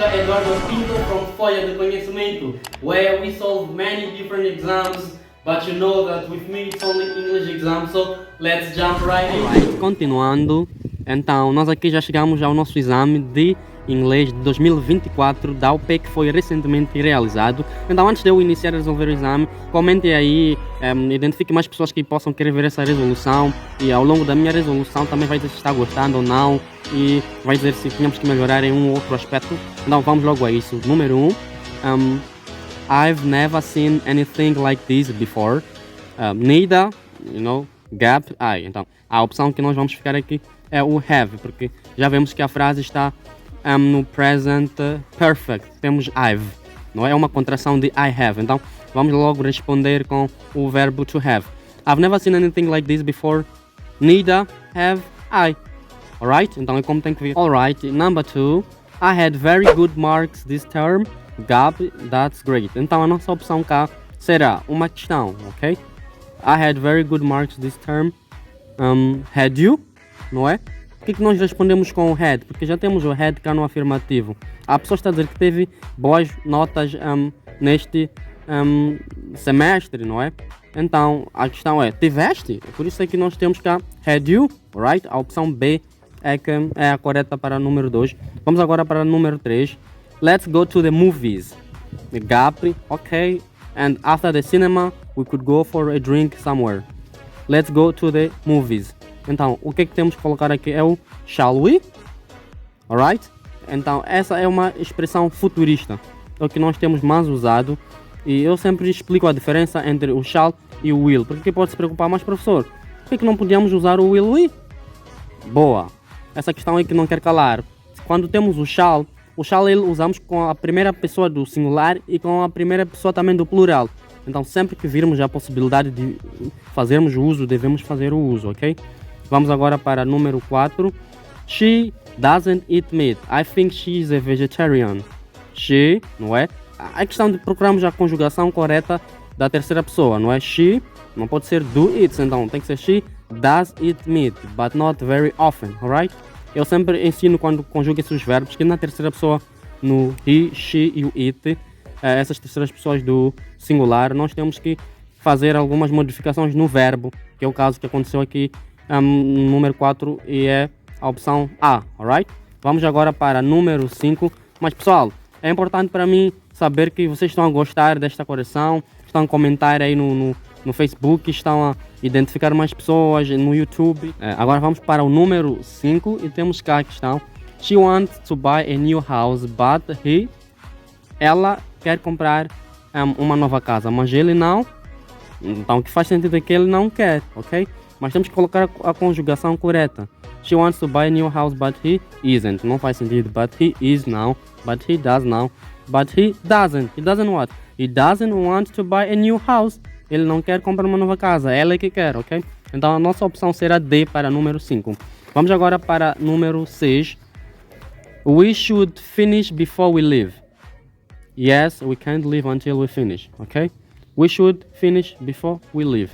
teacher Eduardo Pinto from Folha de Conhecimento, where we solve many different exams, but you know that with me it's only English exam, so let's jump right in. Continuando, então nós aqui já chegamos ao nosso exame de Inglês de 2024 da UP, que foi recentemente realizado. Então, antes de eu iniciar a resolver o exame, comentem aí, identifique mais pessoas que possam querer ver essa resolução, e ao longo da minha resolução também vai dizer se está gostando ou não, e vai dizer se tínhamos que melhorar em um ou outro aspecto. Então vamos logo a isso. Número 1, I've never seen anything like this before. Neither, gap, I. Então a opção que nós vamos ficar aqui é o have, porque já vemos que a frase está no present perfect. Temos I've, não é uma contração de I have. Então vamos logo responder com o verbo to have. I've never seen anything like this before. Neither have I. Alright? Então é como tem que vir. Alright, number 2. I had very good marks this term. Gap, that's great. Então a nossa opção cá será uma questão, ok? I had very good marks this term. Had you? Não é? Por que nós respondemos com o had? Porque já temos o had cá no afirmativo. A pessoa está a dizer que teve boas notas neste semestre, não é? Então a questão é, tiveste? Por isso é que nós temos cá had you, right? A opção B é que é a correta para o número 2. Vamos agora para o número 3. Let's go to the movies. Gap, ok. And after the cinema, we could go for a drink somewhere. Let's go to the movies. Então, o que temos que colocar aqui é o shall we? Alright? Então, essa é uma expressão futurista. É o que nós temos mais usado. E eu sempre explico a diferença entre o shall e o will. Porque pode se preocupar mais, professor. Por que não podíamos usar o will we? Boa. Essa questão é que não quer calar. Quando temos o shall ele usamos com a primeira pessoa do singular e com a primeira pessoa também do plural. Então, sempre que virmos a possibilidade de fazermos o uso, devemos fazer o uso, ok? Vamos agora para número 4. She doesn't eat meat. I think she is a vegetarian. She, não é? A questão de procurarmos a conjugação correta da terceira pessoa, não é? She, não pode ser do eats, então tem que ser she does eat meat, but not very often, alright? Eu sempre ensino quando conjugo esses verbos que na terceira pessoa, no he, she e o it, essas terceiras pessoas do singular, nós temos que fazer algumas modificações no verbo, que é o caso que aconteceu aqui no número 4 e é a opção A, alright? Vamos agora para número 5. Mas pessoal, é importante para mim saber que vocês estão a gostar desta correção, estão a comentar aí no Facebook, estão a identificar mais pessoas no YouTube. Agora vamos para o número 5 e temos cá a questão. She wants to buy a new house, but ela quer comprar uma nova casa, mas ele não. Então o que faz sentido é que ele não quer, ok? Mas temos que colocar a conjugação correta. She wants to buy a new house, but he isn't. Não faz sentido. But he is now. But he does now. But he doesn't. He doesn't what? He doesn't want to buy a new house. Ele não quer comprar uma nova casa. Ela é que quer, ok? Então a nossa opção será D para número 5. Vamos agora para número 6. We should finish before we leave. Yes, we can't leave until we finish, ok? We should finish before we leave.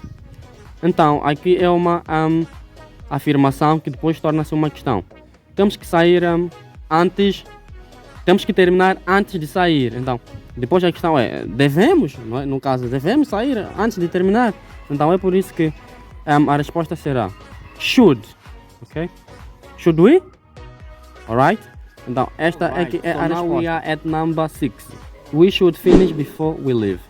Então, aqui é uma afirmação que depois torna-se uma questão. Temos que sair antes, temos que terminar antes de sair. Então, depois a questão é, devemos, não é? No caso, devemos sair antes de terminar. Então, é por isso que a resposta será should, ok? Should we? Alright? Então, esta é que é a resposta. Now we are at number 6. We should finish before we leave.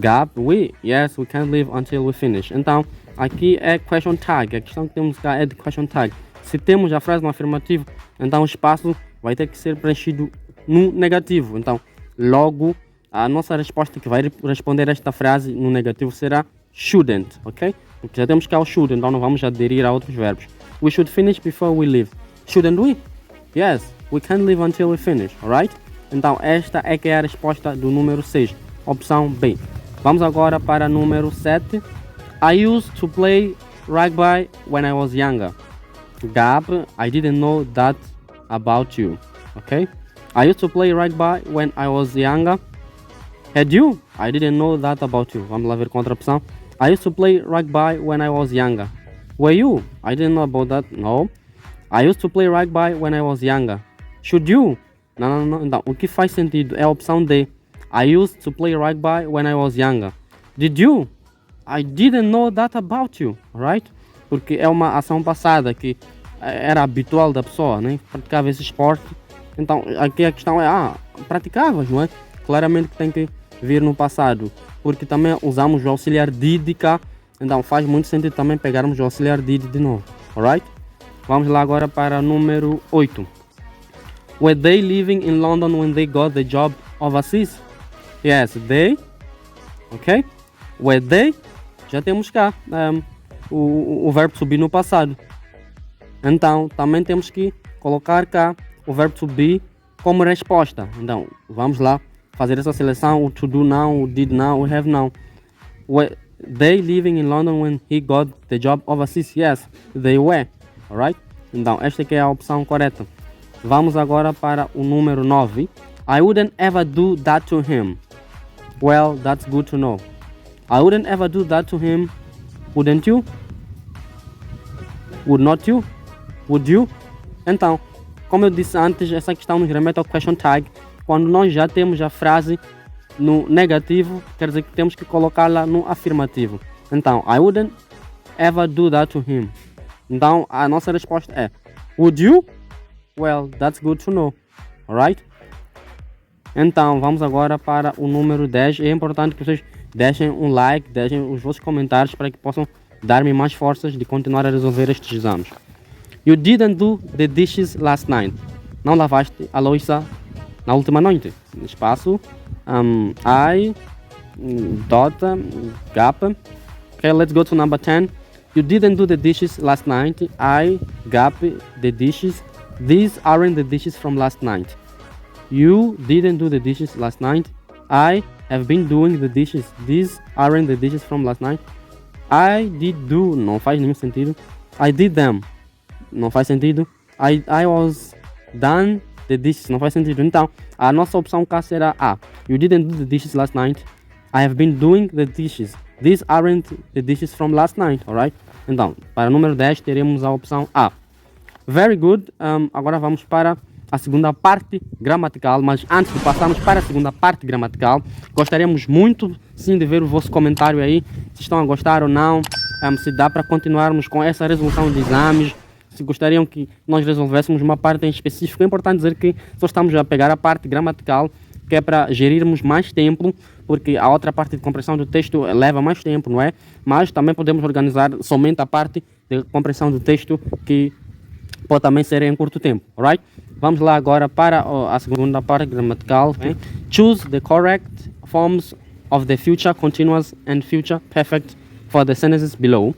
Gap, we, yes, we can't leave until we finish. Então, aqui é question tag. A questão que temos cá é de question tag. Se temos a frase no afirmativo, então o espaço vai ter que ser preenchido no negativo. Então, logo, a nossa resposta que vai responder esta frase no negativo será shouldn't, ok? Porque já temos cá o should, então não vamos aderir a outros verbos. We should finish before we leave. Shouldn't we? Yes, we can't leave until we finish, alright? Então, esta é que é a resposta do número 6. Opção B. Vamos agora para o número 7. I used to play rugby when I was younger. Gap, I didn't know that about you. Okay? I used to play rugby when I was younger. Had you? I didn't know that about you. Vamos lá ver com outra opção. I used to play rugby when I was younger. Were you? I didn't know about that. No. I used to play rugby when I was younger. Should you? Não. Então, o que faz sentido é a opção D. I used to play rugby when I was younger. Did you? I didn't know that about you, right? Porque é uma ação passada que era habitual da pessoa, né? Praticava esse esporte. Então, aqui a questão é, praticavas, não é? Claramente que tem que vir no passado. Porque também usamos o auxiliar did cá. Então, faz muito sentido também pegarmos o auxiliar did de novo, alright? Vamos lá agora para o número 8. Were they living in London when they got the job overseas? Yes, they. Ok? Were they? Já temos cá o verbo to be no passado. Então, também temos que colocar cá o verbo to be como resposta. Então, vamos lá fazer essa seleção. O to do now, o did now, o have now. Were they living in London when he got the job overseas? Yes, they were. Alright? Então, esta aqui é a opção correta. Vamos agora para o número 9. I wouldn't ever do that to him. Well, that's good to know. I wouldn't ever do that to him. Wouldn't you? Would not you? Would you? Então, como eu disse antes, essa questão nos remete ao question tag. Quando nós já temos a frase no negativo, quer dizer que temos que colocá-la no afirmativo. Então, I wouldn't ever do that to him. Então, a nossa resposta é would you? Well, that's good to know. Alright? Então, vamos agora para o número 10. É importante que vocês deixem um like, deixem os vossos comentários para que possam dar-me mais forças de continuar a resolver estes exames. You didn't do the dishes last night. Não lavaste a louça na última noite. Espaço. I. Dota. Gap. Okay, let's go to number 10. You didn't do the dishes last night. I. Gap. The dishes. These aren't the dishes from last night. You didn't do the dishes last night. I have been doing the dishes. These aren't the dishes from last night. I did do. Não faz nenhum sentido. I did them. Não faz sentido. I was done the dishes. Não faz sentido. Então, a nossa opção cá será A. You didn't do the dishes last night. I have been doing the dishes. These aren't the dishes from last night. Alright? Então, para o número 10 teremos a opção A. Very good. Agora vamos para a segunda parte gramatical, mas antes de passarmos para a segunda parte gramatical, gostaríamos muito sim de ver o vosso comentário aí, se estão a gostar ou não, se dá para continuarmos com essa resolução de exames, se gostariam que nós resolvêssemos uma parte em específico. É importante dizer que só estamos a pegar a parte gramatical, que é para gerirmos mais tempo, porque a outra parte de compreensão do texto leva mais tempo, não é? Mas também podemos organizar somente a parte de compreensão do texto, que pode também ser em curto tempo, alright? Vamos lá agora para a segunda parte gramatical. Okay? Choose the correct forms of the future continuous and future perfect for the sentences below.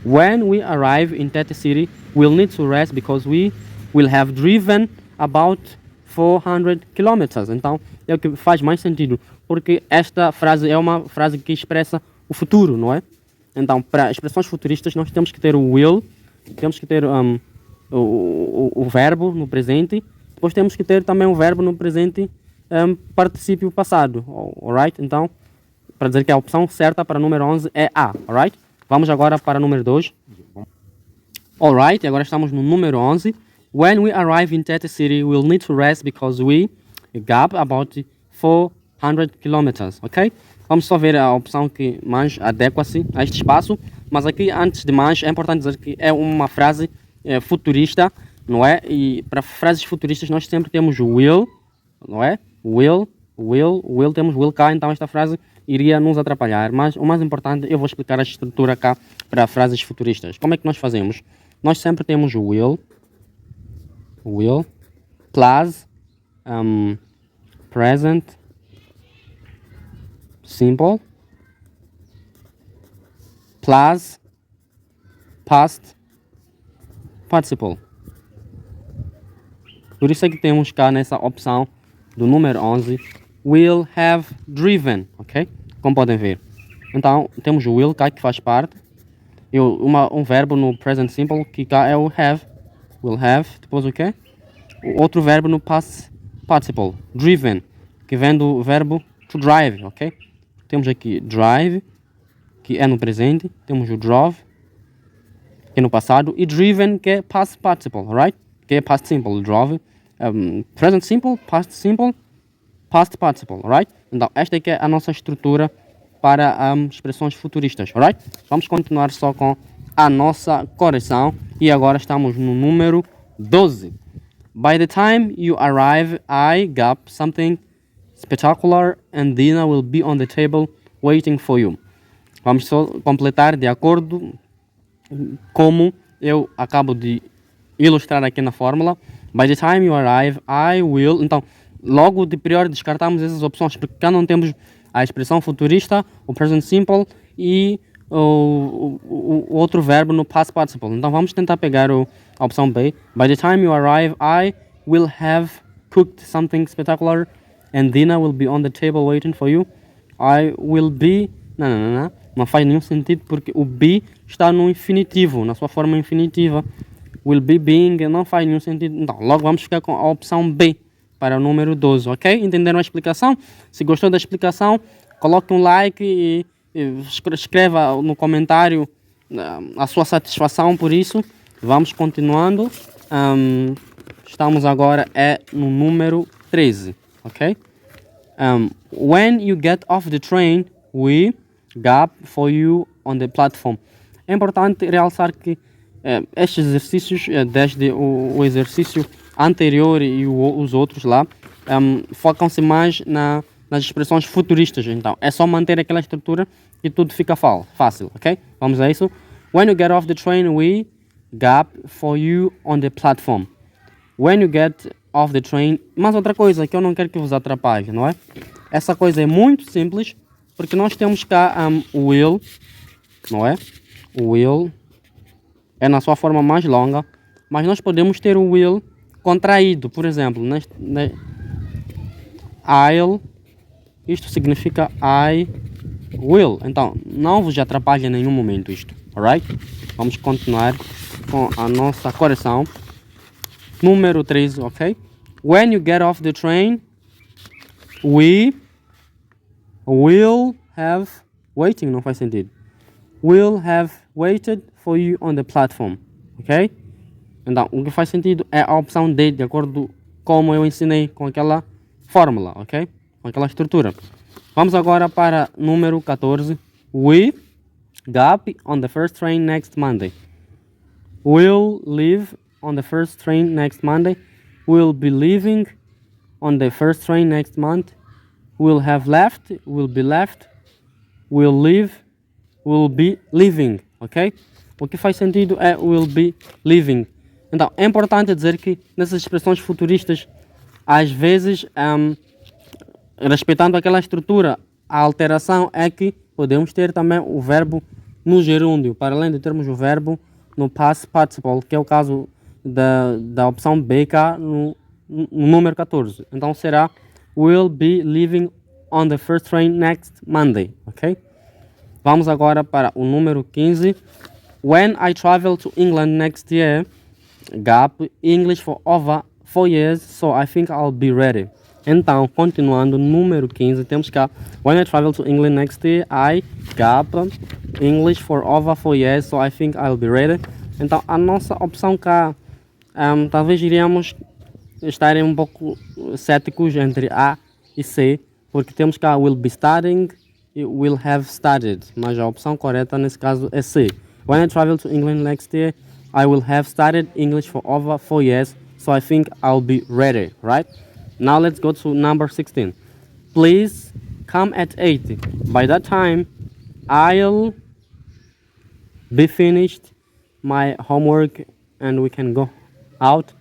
When we arrive in that city, we'll need to rest because we will have driven about 400 kilometers. Então, é o que faz mais sentido, porque esta frase é uma frase que expressa o futuro, não é? Então, para expressões futuristas, nós temos que ter o will, temos que ter o verbo no presente, depois temos que ter também o verbo no presente particípio passado, alright? Então, para dizer que a opção certa para o número 11 é A, alright? Vamos agora para o número 2. Alright, agora estamos no número 11. When we arrive in that city, we'll need to rest because we gap about 400 kilometers, ok? Vamos só ver a opção que mais adequa-se a este espaço, mas aqui, antes de mais, é importante dizer que é uma frase futurista, não é? E para frases futuristas nós sempre temos o will, não é? Will, temos will cá, então esta frase iria nos atrapalhar, mas o mais importante, eu vou explicar a estrutura cá para frases futuristas. Como é que nós fazemos? Nós sempre temos o will plus present simple plus past participle. Por isso é que temos cá nessa opção do número 11 will have driven, ok? Como podem ver. Então temos o will cá que faz parte e um verbo no present simple que cá é o have. Will have, depois o quê? O outro verbo no past participle, driven, que vem do verbo to drive, ok? Temos aqui drive, que é no presente, temos o drove, que é no passado, e driven, que é past participle, right? Que é past simple, drove. present simple, past participle, alright? Então, esta aqui é a nossa estrutura para expressões futuristas, alright? Vamos continuar só com a nossa correção e agora estamos no número 12. By the time you arrive, I got something spectacular and dinner will be on the table waiting for you. Vamos só completar de acordo como eu acabo de ilustrar aqui na fórmula. By the time you arrive, I will... Então, logo de priori descartamos essas opções, porque cá não temos a expressão futurista, o present simple e o outro verbo no past participle. Então, vamos tentar pegar a opção B. By the time you arrive, I will have cooked something spectacular and dinner will be on the table waiting for you. I will be... Não faz nenhum sentido porque o be está no infinitivo, na sua forma infinitiva. Will be being não faz nenhum sentido. Então, logo vamos ficar com a opção B para o número 12, ok? Entenderam a explicação? Se gostou da explicação, coloque um like e escreva no comentário a sua satisfação por isso. Vamos continuando. Estamos agora no número 13, ok? When you get off the train, we got for you on the platform. É importante realçar que estes exercícios, desde o exercício anterior e os outros lá, focam-se mais nas expressões futuristas. Então, é só manter aquela estrutura e tudo fica fácil, ok? Vamos a isso. When you get off the train, we got for you on the platform. When you get off the train... Mas outra coisa que eu não quero que vos atrapalhe, não é? Essa coisa é muito simples, porque nós temos cá o will, não é? O will é na sua forma mais longa, mas nós podemos ter o will contraído. Por exemplo, I'll, isto significa I will. Então, não vos atrapalha em nenhum momento isto, alright? Vamos continuar com a nossa correção. Número 13, ok? When you get off the train, we will have... Waiting não faz sentido. Will have waited for you on the platform, ok? Então, o que faz sentido é a opção D, de acordo com como eu ensinei com aquela fórmula, ok? Com aquela estrutura. Vamos agora para número 14. We got on the first train next Monday. We'll leave on the first train next Monday. We'll be leaving on the first train next month. We'll have left. We'll be left. We'll leave. We'll be leaving, ok? O que faz sentido é will be leaving. Então, é importante dizer que nessas expressões futuristas, às vezes, respeitando aquela estrutura, a alteração é que podemos ter também o verbo no gerúndio, para além de termos o verbo no past participle, que é o caso da opção B cá no número 14. Então será will be leaving on the first train next Monday, ok? Vamos agora para o número 15. When I travel to England next year, gap English for over 4 years, so I think I'll be ready. Então, continuando, número 15, temos cá when I travel to England next year, I gap English for over 4 years, so I think I'll be ready. Então, a nossa opção cá, talvez iríamos estar um pouco céticos entre A e C, porque temos cá will be studying e will have studied, mas a opção correta nesse caso é C. When I travel to England next year, I will have studied English for over 4 years, so I think I'll be ready, right? Now let's go to number 16. Please come at 8. By that time, I'll be finished my homework and we can go out.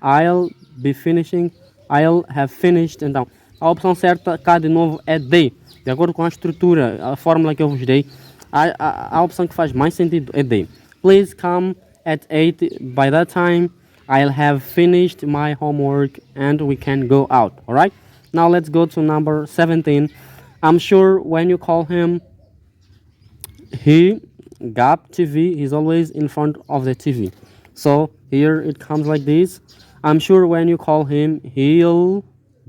I'll have finished. Então, a opção certa cá de novo é D. De acordo com a estrutura, a fórmula que eu vos dei, a opção que faz mais sentido é D. Please come at 8. By that time, I'll have finished my homework and we can go out. Alright? Now let's go to number 17. I'm sure when you call him, he got TV. He's always in front of the TV. So here it comes like this. I'm sure when you call him, he'll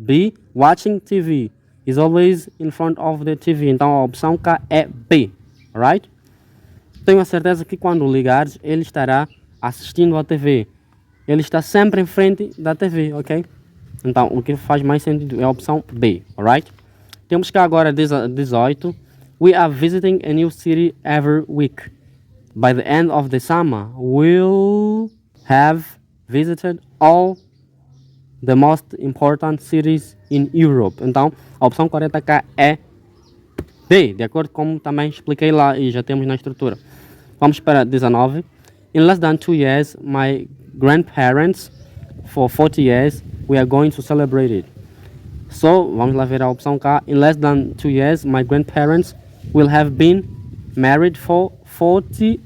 be watching TV. He's always in front of the TV. Então a opção K é B. Alright? Tenho a certeza que quando ligares, ele estará assistindo à TV. Ele está sempre em frente da TV, ok? Então, o que faz mais sentido é a opção B, alright? Temos cá agora 18. We are visiting a new city every week. By the end of the summer, we'll have visited all the most important cities in Europe. Então, a opção correta cá é D, de acordo com como também expliquei lá e já temos na estrutura. Vamos para 19. In less than 2 years, my grandparents, for 40 years, we are going to celebrate it. So, vamos lá ver a opção cá. In less than 2 years, my grandparents will have been married for 50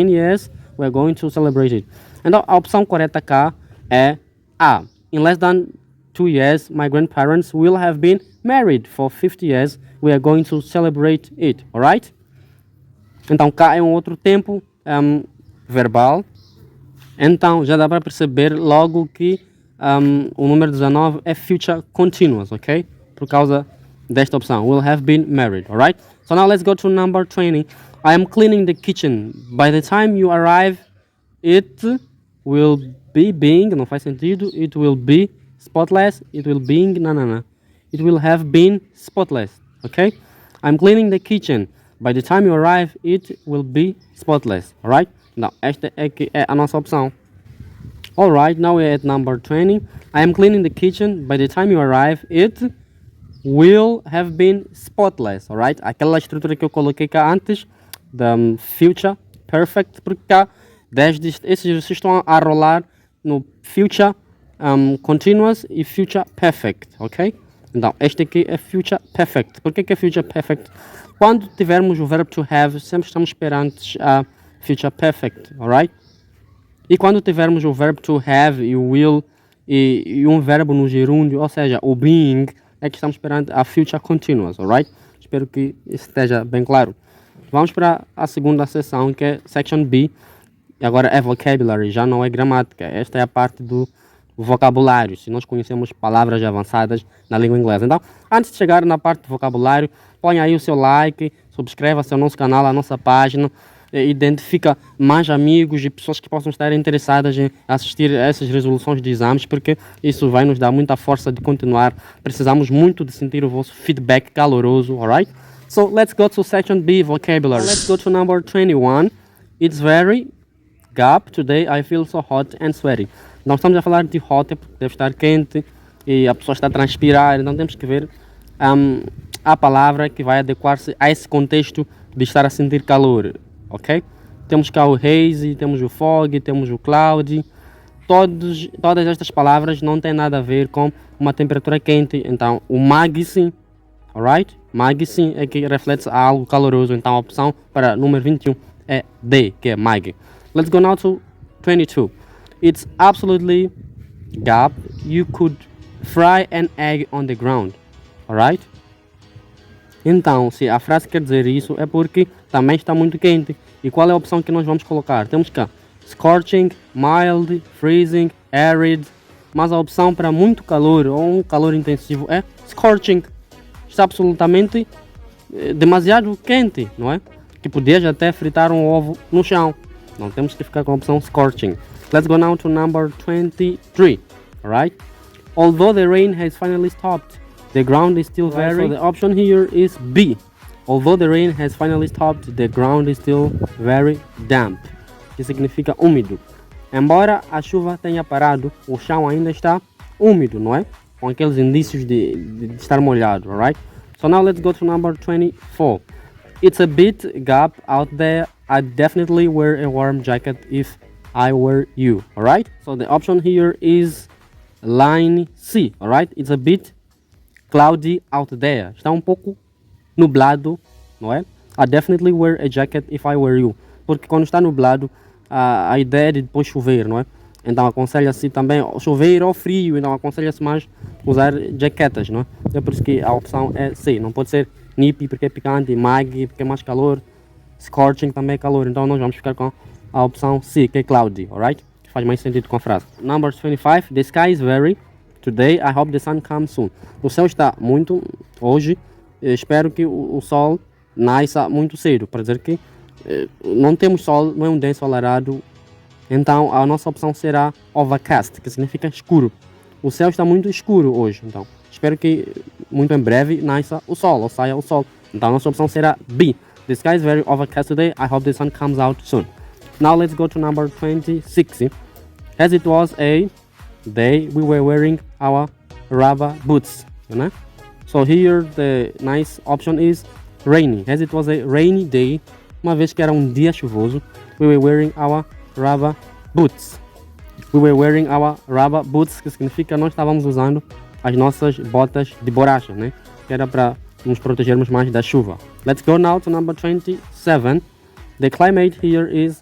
years. We are going to celebrate it. Então, a opção correta cá é A. In less than 2 years, my grandparents will have been married for 50 years. We are going to celebrate it, alright? Então, cá é um outro tempo verbal. Então, já dá para perceber logo que o número 19 é future continuous, ok? Por causa desta opção. Will have been married, alright? So now let's go to number 20. I am cleaning the kitchen. By the time you arrive, it will be being, não faz sentido, it will be spotless, it will being, não. It will have been spotless, ok? I'm cleaning the kitchen. By the time you arrive, it will be spotless, alright? Não, esta é que é a nossa opção. Alright, now we're at number 20. I am cleaning the kitchen. By the time you arrive, it will have been spotless, alright? Aquela estrutura que eu coloquei cá antes, da future perfect, porque cá esses exercícios estão a rolar no future continuous e future perfect, ok? Então, este aqui é future perfect. Por que é future perfect? Quando tivermos o verbo to have, sempre estamos perante a future perfect, alright? E quando tivermos o verbo to have e o will e um verbo no gerúndio, ou seja, o being, é que estamos perante a future continuous, alright? Espero que isso esteja bem claro. Vamos para a segunda seção, que é section B. E agora é vocabulary, já não é gramática. Esta é a parte do vocabulário, se nós conhecemos palavras avançadas na língua inglesa. Então, antes de chegar na parte do vocabulário, ponha aí o seu like, subscreva-se ao nosso canal, à nossa página, identifica mais amigos e pessoas que possam estar interessadas em assistir a essas resoluções de exames, porque isso vai nos dar muita força de continuar. Precisamos muito de sentir o vosso feedback caloroso, alright? So, let's go to section B, vocabulary. Let's go to number 21. It's very gap. Today I feel so hot and sweaty. Não estamos a falar de hot, porque deve estar quente e a pessoa está a transpirar, então temos que ver a palavra que vai adequar-se a esse contexto de estar a sentir calor, ok? Temos cá o hazy, temos o fog, temos o cloudy. Todas estas palavras não têm nada a ver com uma temperatura quente, então o muggy sim, alright? Muggy sim é que reflete a algo caloroso, então a opção para número 21 é D, que é muggy. Let's go now to 22. It's absolutely gap. You could fry an egg on the ground. Alright? Então, se a frase quer dizer isso, é porque também está muito quente. E qual é a opção que nós vamos colocar? Temos cá scorching, mild, freezing, arid. Mas a opção para muito calor ou um calor intensivo é scorching. Está absolutamente demasiado quente, não é? Que podias até fritar um ovo no chão. Não temos que ficar com a opção scorching. Let's go now to number 23. Alright? Although the rain has finally stopped, the ground is still very... So the option here is B. Although the rain has finally stopped, the ground is still very damp. Que significa úmido. Embora a chuva tenha parado, o chão ainda está úmido, não é? Com aqueles indícios de estar molhado, alright? So now let's go to number 24. It's a bit gap out there. I'd definitely wear a warm jacket if I were you, alright? So the option here is line C, alright? It's a bit cloudy out there. Está um pouco nublado, não é? I'd definitely wear a jacket if I were you. Porque quando está nublado, a ideia é de depois chover, não é? Então aconselha-se também chover ou frio, então aconselha-se mais usar jaquetas, não é? É por isso que a opção é C. Não pode ser nippy porque é picante, muggy porque é mais calor, scorching também é calor. Então nós vamos ficar com a opção C, que é cloudy, alright? Que faz mais sentido com a frase. Number 25. The sky is very. Today I hope the sun comes soon. O céu está muito hoje. Espero que o sol nasça muito cedo. Para dizer que não temos sol, não é um dia ensolarado. Então a nossa opção será overcast, que significa escuro. o céu está muito escuro hoje, então espero que muito em breve nasça o sol, ou saia o sol. Então a nossa opção será B. The sky is very overcast today. I hope the sun comes out soon. Now let's go to number 26. As it was a day, we were wearing our rubber boots. You know? So here the nice option is rainy. As it was a rainy day, uma vez que era um dia chuvoso, we were wearing our rubber boots. We were wearing our rubber boots, que significa nós estávamos usando as nossas botas de borracha, né? Que era para nos protegermos mais da chuva. Let's go now to number 27. The climate here is,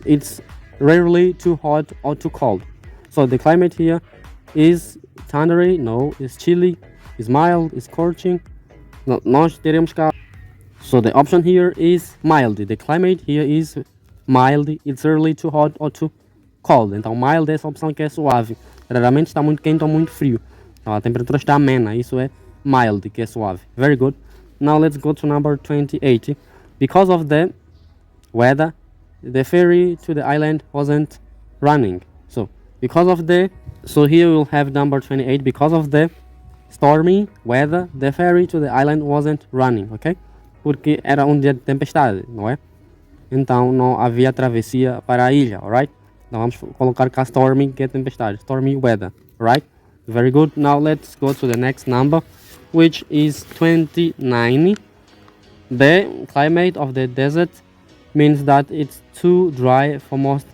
it's rarely too hot or too cold. So the climate here is thundery, no, is chilly, is mild, is scorching. No, nós teremos cá. So the option here is mild. The climate here is mild. It's rarely too hot or too cold. Então mild é essa opção que é suave. Raramente está muito quente ou muito frio. Então a temperatura está amena. Isso é mild, que é suave. Very good. Now let's go to number 28. Because of the weather, the ferry to the island wasn't running. So because of the, so here we'll have number 28. Because of the stormy weather, the ferry to the island wasn't running, ok? Porque era um dia de tempestade, não é? Então não havia travessia para a ilha, alright? Então vamos colocar cá stormy, que é tempestade, stormy weather, alright? Very good. Now let's go to the next number, which is 29. The climate of the desert means that it's too dry for most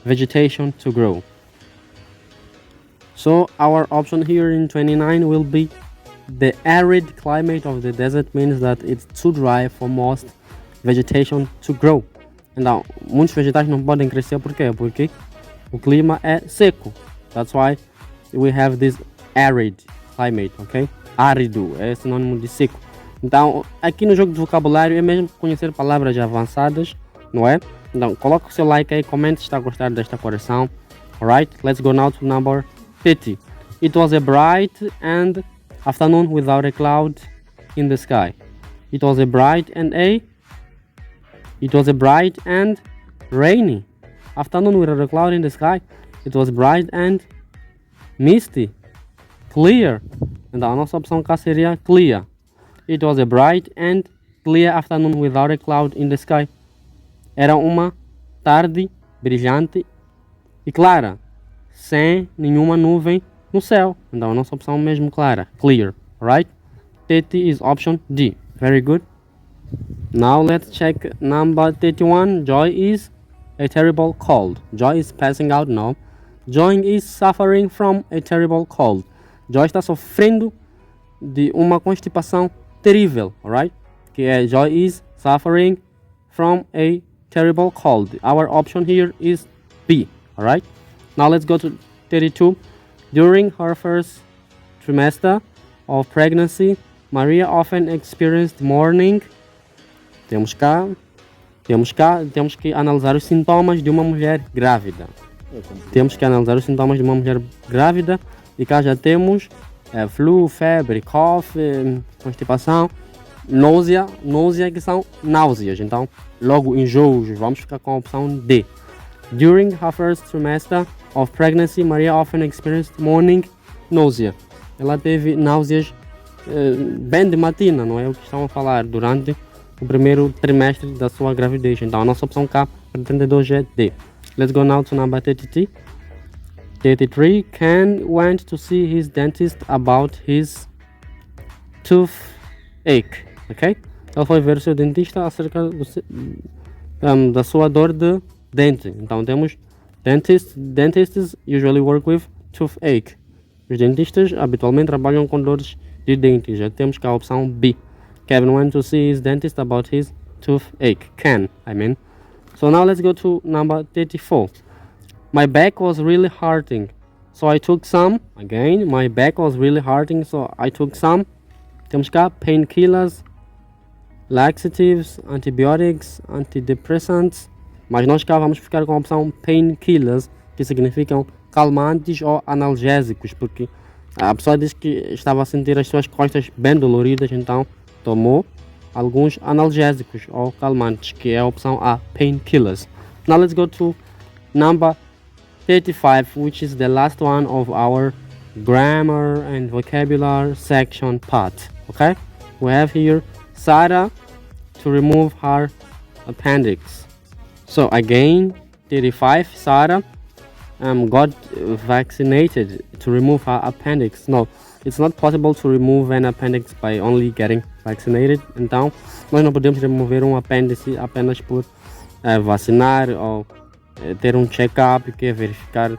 vegetation to grow. So our option here in 29 will be the arid climate of the desert means that it's too dry for most vegetation to grow. Então, muitos vegetais não podem crescer, por quê? Porque o clima é seco. That's why we have this arid climate, ok? Árido é sinônimo de seco. Então, aqui no jogo de vocabulário é mesmo conhecer palavras avançadas, não é? Então, coloque o seu like aí, comente se está a gostar desta correção. Alright, let's go now to number 30. It was a bright and afternoon without a cloud in the sky. It was a bright and rainy afternoon without a cloud in the sky. It was bright and misty, clear. Então a nossa opção cá seria clear. It was a bright and clear afternoon without a cloud in the sky. Era uma tarde brilhante e clara, sem nenhuma nuvem no céu. Então a nossa opção mesmo clara, clear, right? 30 is option D. Very good. Now let's check number 31. Joy is a terrible cold. Joy is passing out, no. Joy is suffering from a terrible cold. Joy está sofrendo de uma constipação terrível, alright? Que é Joy is suffering from a terrible cold. Our option here is B, alright? Now let's go to 32. During her first trimester of pregnancy, Maria often experienced morning. Temos que analisar os sintomas de uma mulher grávida. Temos que analisar os sintomas de uma mulher grávida e cá já temos flu, febre, cough, constipação, náusea que são náuseas. Então, logo enjoos, vamos ficar com a opção D. During her first trimester of pregnancy, Maria often experienced morning nausea. Ela teve náuseas bem de matina, não é o que estão a falar, durante o primeiro trimestre da sua gravidez. Então a nossa opção K para 32 é D. Let's go now to number 33. 33. Ken went to see his dentist about his toothache. Ok? Ele foi ver o seu dentista acerca da sua dor de dente. Então temos dentists usually work with toothache. Os dentistas habitualmente trabalham com dores de dente. Já temos cá a opção B. Kevin went to see his dentist about his toothache. I mean. So now let's go to number 34. My back was really hurting, so I took some. Again, my back was really hurting, so I took some. Temos cá painkillers, laxatives, antibiotics, antidepressants. Mas nós cá vamos ficar com a opção painkillers, que significam calmantes ou analgésicos, porque a pessoa disse que estava a sentir as suas costas bem doloridas, então tomou alguns analgésicos ou calmantes, que é a opção A, painkillers. Now let's go to number 35, which is the last one of our grammar and vocabulary section part. Okay, we have here Sarah to remove her appendix. So again, 35, Sarah got vaccinated to remove her appendix. No, it's not possible to remove an appendix by only getting vaccinated. Então, nós não podemos remover um apêndice apenas por vacinar ou ter um check-up que é verificar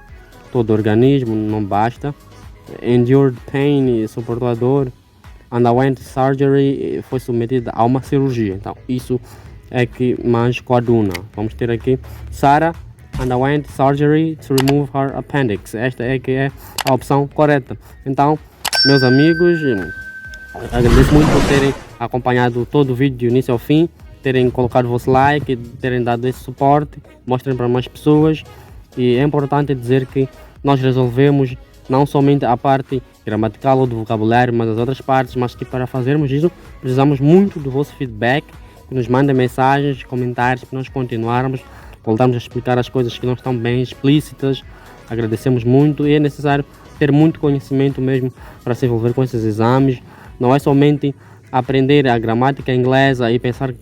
todo o organismo, não basta. Endured pain, suportou a dor. Underwent surgery, foi submetida a uma cirurgia. Então, isso é que mais coaduna. Vamos ter aqui Sarah underwent surgery to remove her appendix. Esta é que é a opção correta. Então, meus amigos, agradeço muito por terem acompanhado todo o vídeo do início ao fim, terem colocado o vosso like, terem dado esse suporte, mostrem para mais pessoas. E é importante dizer que nós resolvemos não somente a parte gramatical ou do vocabulário, mas as outras partes, mas que para fazermos isso precisamos muito do vosso feedback, que nos mandem mensagens, comentários, para nós continuarmos, voltarmos a explicar as coisas que não estão bem explícitas. Agradecemos muito e é necessário ter muito conhecimento mesmo para se envolver com esses exames. Não é somente aprender a gramática inglesa e pensar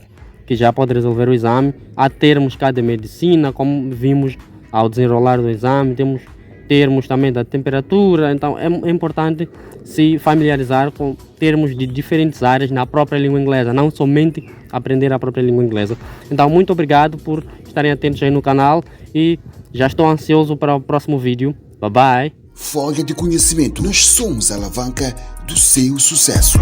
que já pode resolver o exame. Há termos cá de medicina, como vimos ao desenrolar do exame, temos termos também da temperatura. Então é importante se familiarizar com termos de diferentes áreas na própria língua inglesa, não somente aprender a própria língua inglesa. Então muito obrigado por estarem atentos aí no canal e já estou ansioso para o próximo vídeo. Bye bye! Folha de conhecimento. Nós somos a alavanca do seu sucesso.